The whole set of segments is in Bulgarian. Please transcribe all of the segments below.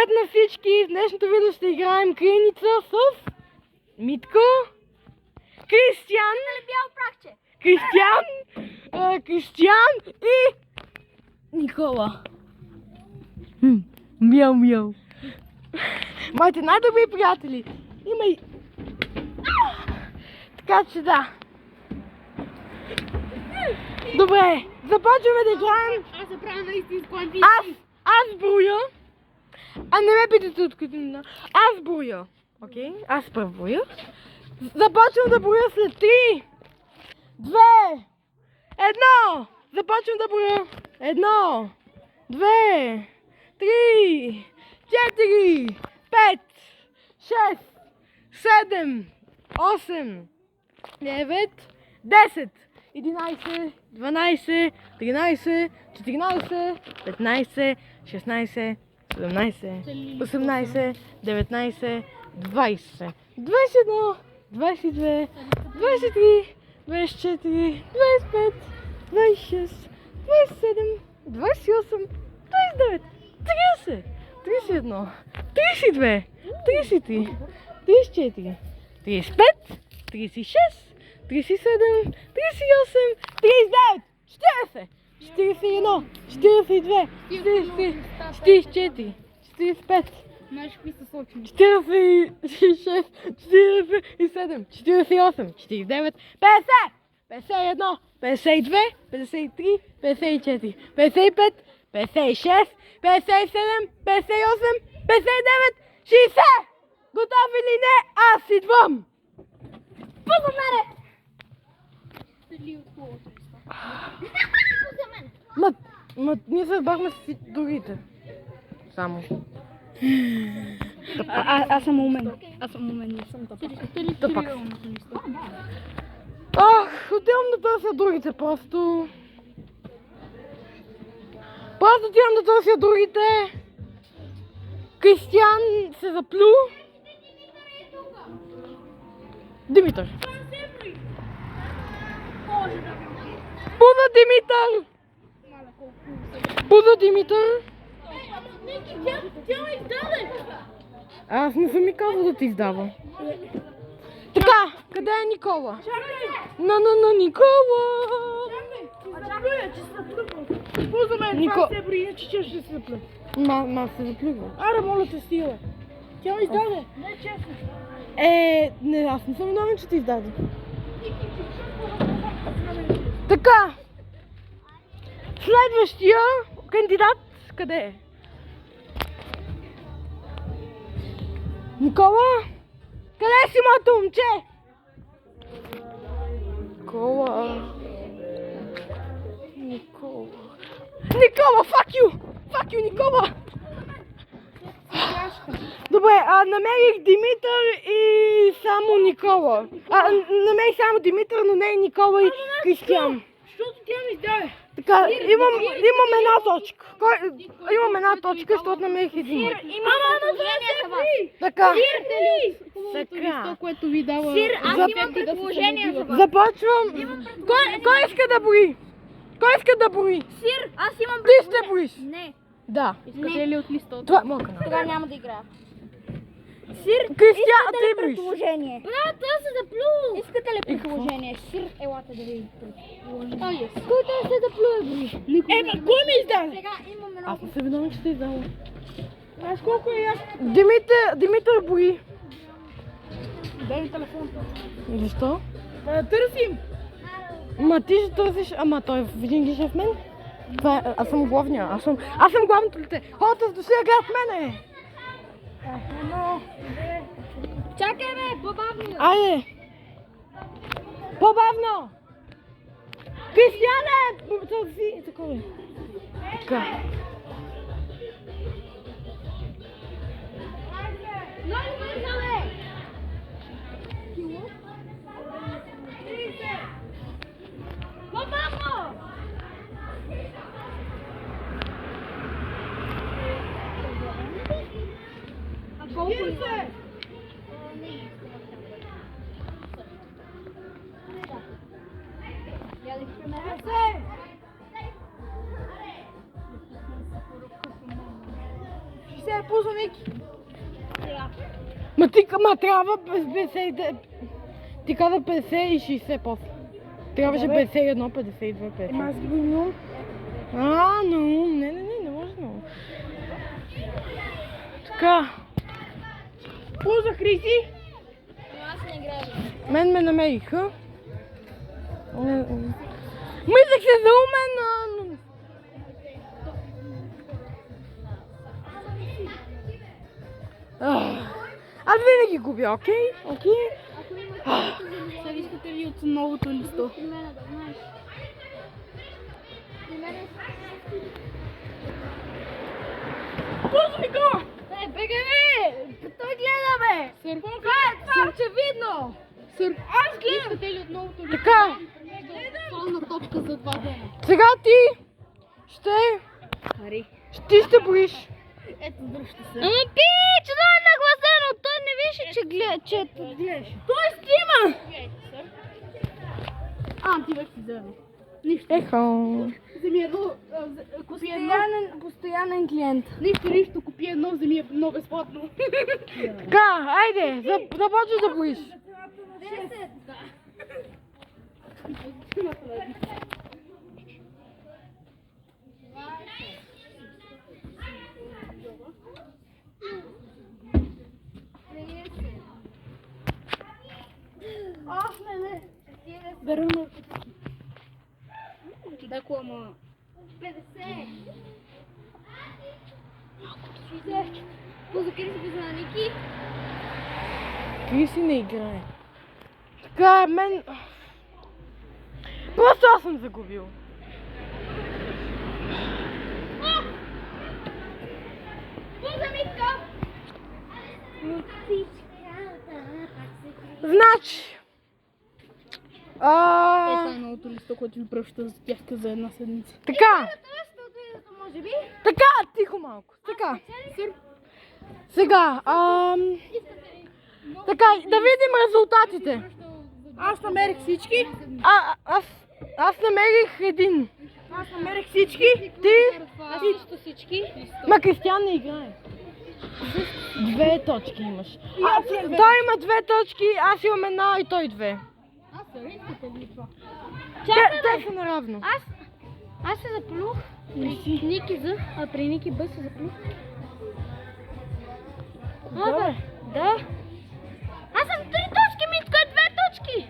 Здравейте на всички! В днешното видео ще играем криеница с Митко, Кристиян, Кристиян и Никола. Мяу, мяу. Моите най-добри приятели. Има и... Така че да. Добре, започваме да играем. Аз се правя на истинско NPC. Аз броя. А не ме питате откъде мина. Аз броя. Окей? Аз първо броя. Започвам да броя след 3, 2, 1. Започвам да броя. 1, 2, 3, 4, 5, 6, 7, 8, 9, 10, 11, 12, 13, 14, 15, 16, 17, 18, 19, 20, 21, 22, 23, 24, 25, 26, 27, 28, 29, 30, 31, 32, 33, 34, 35, 36, 37, 38, 39, 40, 41, 42, 43, 44, 45, 46, 47, 48, 49, 50, 51, 52, 53, 54, 55, 56, 57, 58, 59, 60! Готови ли не? Аз идвам! Първо мене! Ние се разбрахме с другите. Само. Аз съм умен. Не съм Тъпак. Ах, отивам да търся другите просто. Просто отивам да търся другите. Кристиян се заплю. Димитър. Буда Димитър! Буда Димитър! Аз не съм ми казал да ти издава. Така, къде е Никола? На Никола! Пузо мен, това се бри, иначе че ще се заплю. Ма се заплюва. Аре, моля те, стила. Тя ме издаде. Не, честно. Не, аз не съм виновен, че ти издаде. Така. Следващия кандидат къде е? Никола? Къде си, моето момче? Никола. Никола, fuck you! Fuck you, Никола! Добре, намерих Димитър и само Никола. Намерих само Димитър, но не и Никола и Кристиян. Защото тя ми издаде. Така, имам една точка. Имам една точка, защото намерих един. Така. Така. Което ви дава... Сир, аз имам предположение за вас. Започвам. Кой иска да брои? Кой иска да брои? Сир, аз имам Ти ще броиш. Не. Да. Искате ли от листа? Това е моя канал. Тогава няма да играя. Сир, Кристиян, искате ти ли броиш. предположение? Брат, аз се заплю. Искате ли предположение? Сир, елате да ви предположение. Кой да се заплюе, бри? Кой ми издаде? Сега имаме Аз много. не съм виновен, че те издава. Знаеш колко е ясно? Димитър брои. Дай ми телефон. Защо? Търсим. Ма ти ще търсиш, ама той винаги ще е в мен. Аз съм главния, аз съм главното дете. Хората са дошли да гледат мене. Чакай, бе, по-бавно. Айде. По-бавно. Кристияне! Търси, такова. Така. Много бързо, по-бавно. Колко е? Се е пусна Ники. Ма трябва без 50... Ти каза 50 и 60 после. Трябваше 51, 52, 50. Аз ги бомбил. Но, не може много. Така, Полза Хриси. Аз не играя. мен ме намериха. Мислех се за умен, но... Аз винаги губя, окей? Сега искате ли от новото листо? При мен да знаеш. При мен Полза ми го! бегай бе! Той гледа бе! Това е очевидно! Аз гледам! Искате ли от новото листо? Така, Фална топка за 2 дена. сега ти Хари. ти ще боиш. Ето, дръжте се. Ама пич, да е нагласено! Той не вижда, че гледаш. Той снима! Ти вече си вземе. Нищо. Ехо. Вземи едно, купи едно. Постоянен клиент. Нищо, купи едно, вземи едно безплатно. Така, айде, започвай да боиш. 10. Не. Верно. Дако, ама... 50. 60. Позакри се без на Ники. Криси не играе. Така, мен... Просто аз съм загубил. Позамика. Значи... Това е новото листо, което ви пръща за тяхка за една седмица. Така, Може би? така, тихо малко. Така. Сега, така, да видим резултатите. Аз намерих всички. Аз намерих един. Аз намерих всички. Ти? Аз също всички. Ма Кристиан не играе. 2 точки имаш. аз имам две Той има 2 точки, аз имам една и той 2. Искате ли това? Те са наравно. Аз се заплюх при Ники З, а при Ники Б се заплюх. Добре. Да. Аз съм 3 точки, Митко е 2 точки.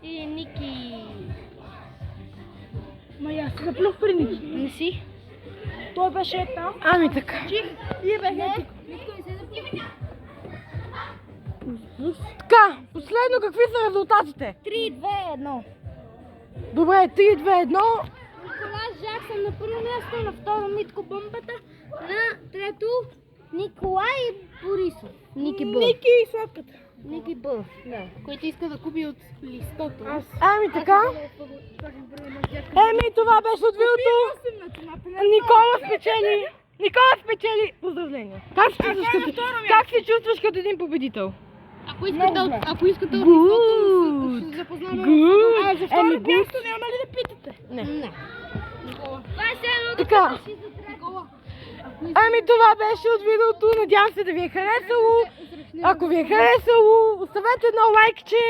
И Ники... Ма аз се заплюх при Ники. Не си. Той беше там. Ами така. И бе, ето. Митко не се заплюх. Така, последно какви са резултатите? 3, 2, 1. Добре, 3, 2, 1. Николай Жаксън на първо място, на второ Митко Бомбата, на трето Николай Борисов. Ники Б. Ники и сладката. Ники Б. Да. Който иска да купи от листото. Аз. Ами така. Това беше от видеото. Никола спечели. Никола спечели. Поздравления. Как се чувстваш като един победител? Ако искате от листото, ще се запознаме. За второ място няма ли да питате? Не. Никола. Това е все едно Така. Никола. Ами това беше от видеото. Надявам се да ви е харесало. Ако ви е харесало, оставете едно лайкче.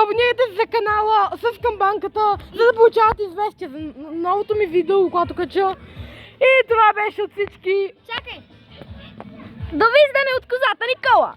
Абонирайте се за канала с камбанката, за да получавате известия за новото ми видео, когато кача. И това беше от всички. Чакай! Довиждане от козата Никола!